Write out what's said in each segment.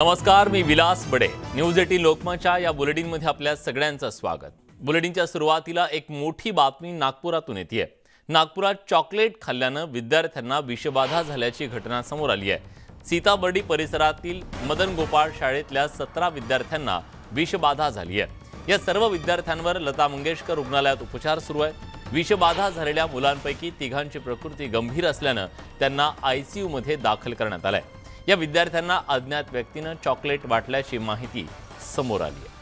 नमस्कार, मी विलास बडे. न्यूज 18 लोकमतच्या या बुलेटिनमध्ये आपल्या सगळ्यांचं स्वागत. बुलेटिनच्या सुरुवातीला एक मोठी बातमी नागपुरातून येते. नागपुरात चॉकलेट खाल्ल्यानं विद्यार्थ्यांना विषबाधा झाल्याची घटना समोर आली आहे. सीताबर्डी परिसरातील मदन गोपाळ शाळेतल्या 17 विद्यार्थ्यांना विषबाधा झाली आहे. या सर्व विद्यार्थ्यांवर लता मंगेशकर रुग्णालयात उपचार सुरू आहेत. विषबाधा झालेल्या मुलांपैकी तिघांची प्रकृती गंभीर असल्यानं त्यांना आयसीयू मध्ये दाखल करण्यात आलंय. या विद्यार्थ्यांना अज्ञात व्यक्तीने चॉकलेट वाटल्याची माहिती समोर आली आहे.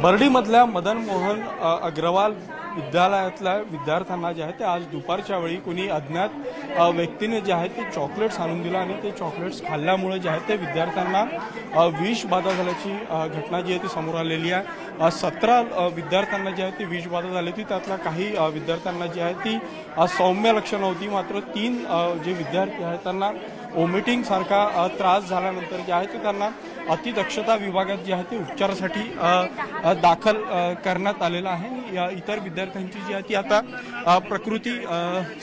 बर्डीमधल्या मदन मोहन अग्रवाल विद्यालयातल्या विद्यार्थ्यांना जे आहे ते आज दुपारच्या वेळी कोणी अज्ञात व्यक्तीने जे आहे ते चॉकलेट्स आणून दिलं आणि ते चॉकलेट्स खाल्ल्यामुळे जे आहे ते विद्यार्थ्यांना विषबाधा झाल्याची घटना जी आहे ती समोर आलेली आहे. 17 विद्यार्थ्यांना जे आहे ती विषबाधा झाली होती. त्यातल्या काही विद्यार्थ्यांना जी आहे ती सौम्य लक्षणं होती, मात्र 3 जे विद्यार्थी आहेत त्यांना ओमिटिंग सारखा त्रास झाल्यानंतर जे आहे ते त्यांना अतिदक्षता विभागात जे आहे ते उपचारासाठी दाखल करण्यात आलेलं आहे. इतर विद्यार्थ्यांची जी आहे ती आता प्रकृती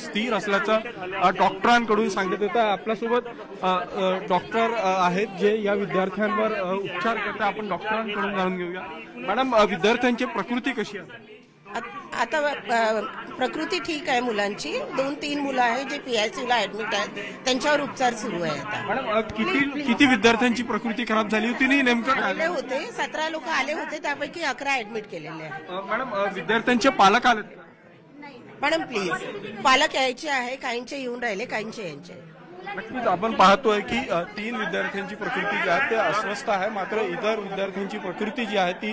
स्थिर असल्याचं डॉक्टरांकडून सांगण्यात येतं. आपल्यासोबत डॉक्टर आहेत जे या विद्यार्थ्यांवर उपचार करतात. आपण डॉक्टरांकडून जाणून घेऊया. मॅडम, विद्यार्थ्यांची प्रकृती कशी आहे? आता प्रकृती ठीक आहे मुलांची. 2-3 मुलं आहेत जे PICUला ऍडमिट आहेत, त्यांच्यावर उपचार सुरू आहे. आता मॅडम, किती विद्यार्थ्यांची प्रकृती खराब झाली होती? नेमकं आले होते 17 लोक आले होते, त्यापैकी 11 ऍडमिट केलेले आहेत. मॅडम, विद्यार्थ्यांचे पालक आले? मॅडम प्लीज, पालक यायचे आहे, काहींचे येऊन राहिले, काहींचे यायचे. नक्कीच आपण पाहतोय की 3 विद्यार्थ्यांची प्रकृती जी आहे ते अस्वस्थ आहे, मात्र इतर विद्यार्थ्यांची प्रकृती जी आहे ती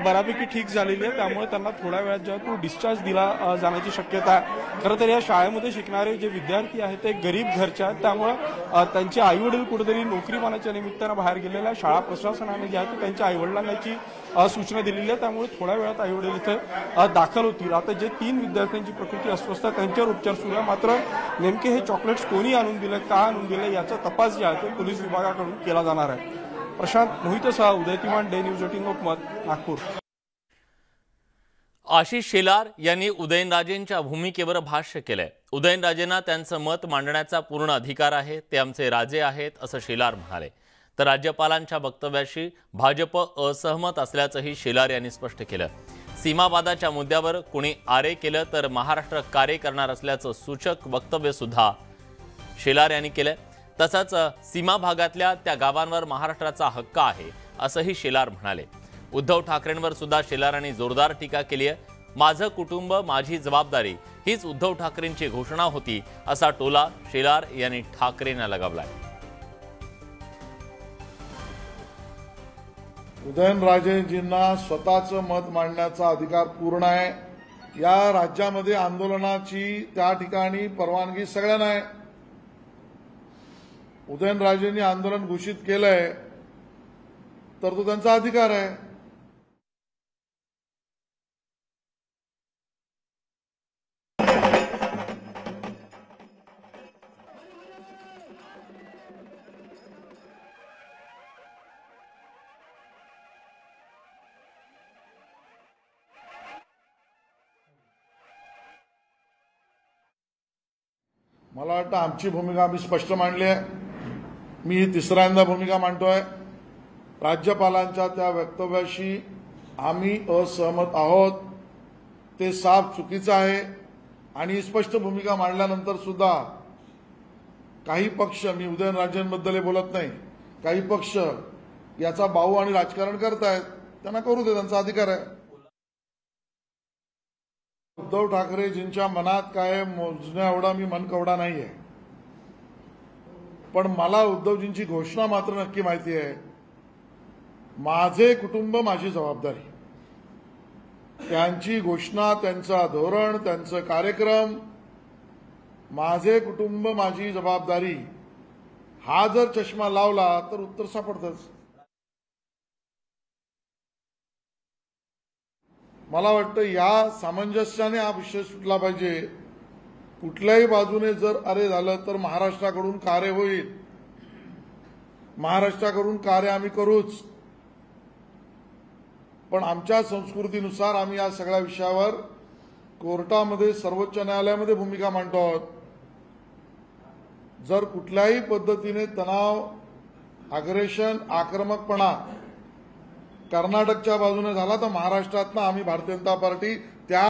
बऱ्यापैकी ठीक झालेली आहे. त्यामुळे त्यांना थोड्या वेळात जो तो डिस्चार्ज दिला जाण्याची शक्यता आहे. खरं तर या शाळेमध्ये शिकणारे जे विद्यार्थी आहेत ते गरीब घरचे आहेत, त्यामुळे त्यांचे आईवडील कुठेतरी नोकरीमानाच्या निमित्तानं बाहेर गेलेल्या शाळा प्रशासनाने जे आहे ते त्यांच्या आईवडिलांना याची सूचना दिलेली आहे. त्यामुळे थोड्या वेळात आईवडील इथे दाखल होतील. आता जे 3 विद्यार्थ्यांची प्रकृती अस्वस्थ आहे त्यांच्यावर उपचार सुरू आहे. मात्र नेमके हे चॉकलेट्स कोणी आणून दिले, का आणून दिले, याचा तपास जे आहे तो पोलीस विभागाकडून केला जाणार आहे. प्रशांत मोहितसह उदय तिवान, डे न्यूज 18 लोकमत, नागपूर. आशिष शेलार यांनी उदयनराजेंच्या भूमिकेवर भाष्य केलंय. उदयनराजेंना त्यांचं मत मांडण्याचा पूर्ण अधिकार आहे, ते आमचे राजे आहेत असं शेलार म्हणाले. तर राज्यपालांच्या वक्तव्याशी भाजप असहमत असल्याचंही शेलार यांनी स्पष्ट केलं. सीमावादाच्या मुद्द्यावर कोणी आरे केलं तर महाराष्ट्र कार्य करणार असल्याचं सूचक वक्तव्य सुद्धा शेलार यांनी केलं. तसंच सीमा भागातल्या त्या गावांवर महाराष्ट्राचा हक्क आहे असंही शेलार म्हणाले. उद्धव ठाकरेंवर सुद्धा शेलारांनी जोरदार टीका केली आहे. माझं कुटुंब माझी जबाबदारी हीच उद्धव ठाकरेंची घोषणा होती असा टोला शेलार यांनी ठाकरेंना लगावलाय. उदयनराजेंजींना स्वतःचं मत मांडण्याचा अधिकार पूर्ण आहे. या राज्यामध्ये आंदोलनाची त्या ठिकाणी परवानगी सगळ्यांना आहे. उदयनराजेंनी आंदोलन घोषित केलंय तर तो त्यांचा अधिकार आहे. मला वाटतं आमची भूमिका आम्ही स्पष्ट मांडली आहे. मी ही तिसऱ्यांदा भूमिका मांडतोय. राज्यपालांच्या त्या वक्तव्याशी आम्ही असहमत आहोत. ते साफ चुकीचं आहे. आणि स्पष्ट भूमिका मांडल्यानंतर सुद्धा काही पक्ष, मी उदयनराजेंबद्दल बोलत नाही, काही पक्ष याचा बाऊ आणि राजकारण करतायत. त्यांना करू दे, त्यांचा अधिकार आहे. उद्धव ठाकरेजींच्या मनात काय मोजण्या एवढा मी मनकवडा नाहीये, पण मला उद्धवजींची घोषणा मात्र नक्की माहिती आहे. माझे कुटुंब माझी जबाबदारी, त्यांची घोषणा, त्यांचा धोरण, त्यांचा कार्यक्रम, माझे कुटुंब माझी जबाबदारी, हा जर चष्मा लावला तर उत्तर सापडतंच. मला वाटतं या सामंजस्याने हा विषय सुटला पाहिजे. कुठल्याही बाजूने जर अरे झालं तर महाराष्ट्राकडून कार्य होईल. महाराष्ट्राकडून कार्य आम्ही करूच, पण आमच्या संस्कृतीनुसार आम्ही या सगळ्या विषयावर कोर्टामध्ये, सर्वोच्च न्यायालयामध्ये भूमिका मांडतो आहोत. जर कुठल्याही पद्धतीने तणाव, अग्रेशन, आक्रमकपणा कर्नाटकच्या बाजूने झाला तर महाराष्ट्रातनं आम्ही भारतीय जनता पार्टी त्या